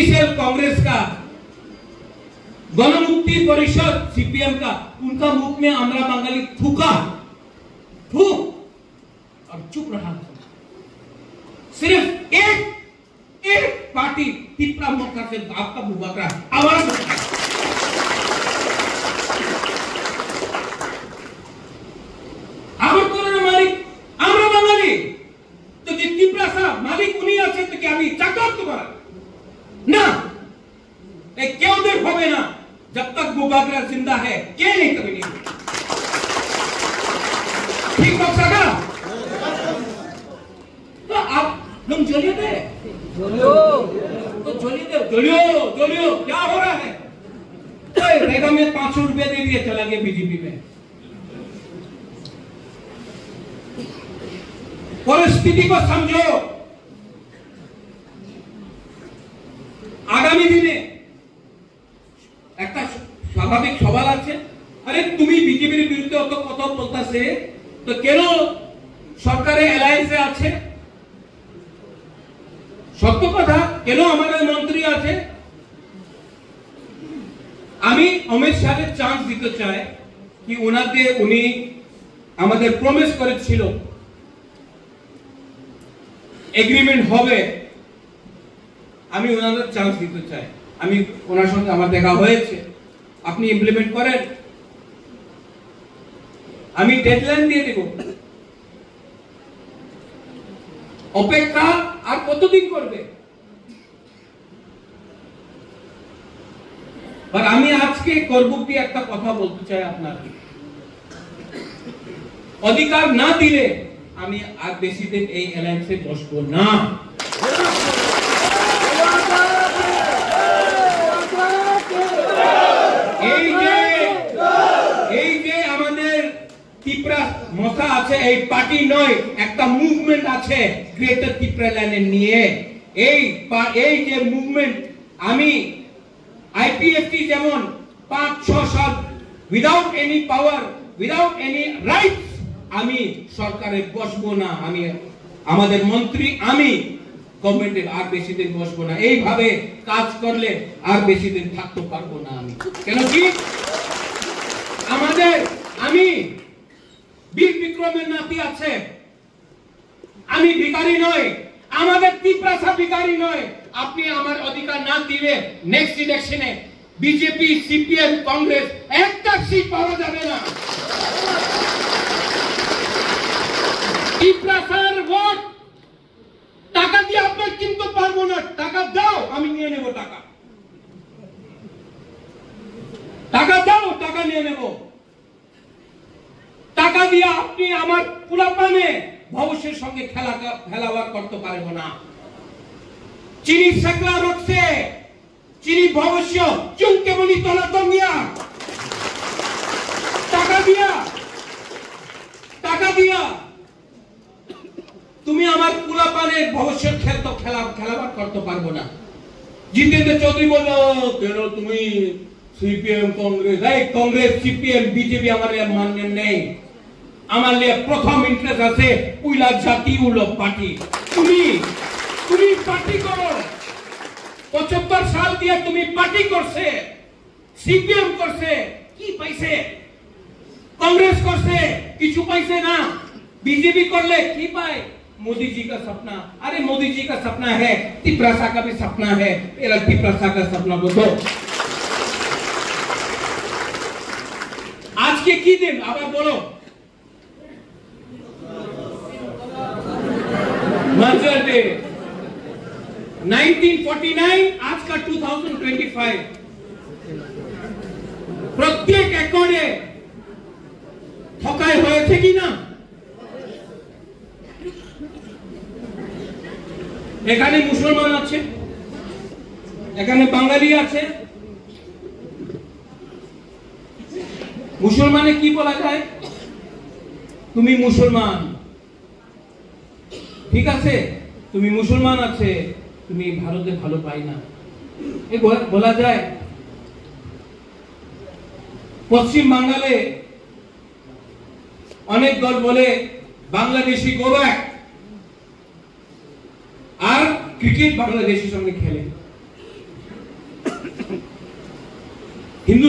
PP cell Congress का, गणमुक्ति परिषद CPM का, उनका मुख में आंध्रा बंगाली थूका, थूक और चुप रहा। सिर्फ एक पार्टी तिपरा मोर्चा से आपका बुबकरा आवाज उठाया। मालिक आंध्रा बंगाली तो तिपरा सा मालिक उन्हीं आछे तो क्या अभी चाकर तुम्हारा ना क्यों देर होवे ना जब तक बुबकरा जिंदा है क्या नहीं कभी नहीं ठीक बात सका। तो आप लोग जलिए दे तो जलियो क्या हो रहा है? तो रेगा में 500 रुपया दे दिए चला गया बीजेपी में। परिस्थिति को समझो। आगामी दिने একটা স্বাভাবিক সওয়াল আছে, আরে তুমি বিজেপির বিরুদ্ধে অত কথা বলতাছে তো কেন সরকারে অ্যালায়েন্সে আছে? সত্য কথা, কেন আমাদের মন্ত্রী আছে? আমি অমিত শাহকে চান্স দিতে চাই কি উনি আমাদের প্রমিস করেছিল এগ্রিমেন্ট হবে, আমি ওনাদের চান্স দিতে চাই। আমি ওনার সঙ্গে আমার দেখা হয়েছে, আপনি ইমপ্লিমেন্ট করেন, আমি ডেডলাইন দিয়ে দেব। অপেক্ষা আর কতদিন করবে? আর আমি আজকে করবুকি একটা কথা বলতে চাই আপনাকে, অধিকার না দিলে আমি আর বেশি দিন এই অ্যালায়েন্সে বসবো না। এই যে আমাদের ত্রিপুরা মশা আছে, এই পার্টি নয়, একটা মুভমেন্ট আছে গ্রেটার ত্রিপুরা ল্যান্ড নিয়ে। এই যে মুভমেন্ট, আমি আইপিএফটি যেমন 5-6 সাল উইদাউট এনি পাওয়ার, উইদাউট এনি রাইটস আমি সরকারে বসবো না। আমি আমাদের মন্ত্রী, আমি গভর্নমেন্টের আর বেশি দিন বসবো না। এইভাবে কাজ করলে আর বেশি দিন থাকতে পারবো না আমি। কেন কি আমি বীর বিক্রমের নাতি আছে, আমি ভিখারি নয়, আমাদের ত্রিপুরা ভিখারি নয়। আপনি আমার অধিকার না দিলে নেক্সট ইলেকশনে বিজেপি, সিপিএম, কংগ্রেস একটা সিট পাওয়া যাবে না। ত্রিপুরার ভোট টাকা দিয়ে আপনার কিনতে পারবো না। টাকা দাও, আমি নিয়ে নেব টাকা। টাকা দাও, টাকা নিয়ে নেব। টাকা দিয়ে আপনি আমার পুলাপানে ভবিষ্যের সঙ্গে খেলাবার করতে পারবো না। চিনি সেকলা রক্ষে চিনি ভবিষ্য চুমকে বলি তোলা তমিয়া টাকা দিয়া তুমি আমার পুলাপানের ভবিষ্যৎ খেলাবার করতে পারবো না। জিতেন্দ্র চৌধুরী বললো কেন তুমি সিপিএম কংগ্রেস সিপিএম বিজেপি আমার মান্য নেই, আমার প্রথম ইন্টারেস্ট আছে উইলা জাতি উলো পার্টি। তুমি পার্টি করো, 75 সাল দিয়ে তুমি পার্টি করছে, সিপিএম করছে, কি পাইছে? कांग्रेस করছে কিছু পাইছে না। बीजेपी করলে কি পায়? मोदी जी का सपना। अरे मोदी जी का सपना है, त्रिपुरा का भी सपना है। मेरा त्रिपुरा का सपना बोलो। आज के की दिन अब बोलो मर्जर डे 1949 आज का 2025 प्रत्येक एकड़े ঠকাই হয়েছে কিনা? এখানে মুসলমান আছে, এখানে বাঙালি আছে। মুসলমানে কি বলা যায়? তুমি মুসলমান, ঠিক আছে, তুমি মুসলমান আছে, তুমি ভারতে ভালো পাই না, এ বলা যায়। পশ্চিম বাংলায় অনেক দল বলে বাংলাদেশি গো ব্যাক, আর ক্রিকেট বাংলাদেশের সঙ্গে খেলে। है।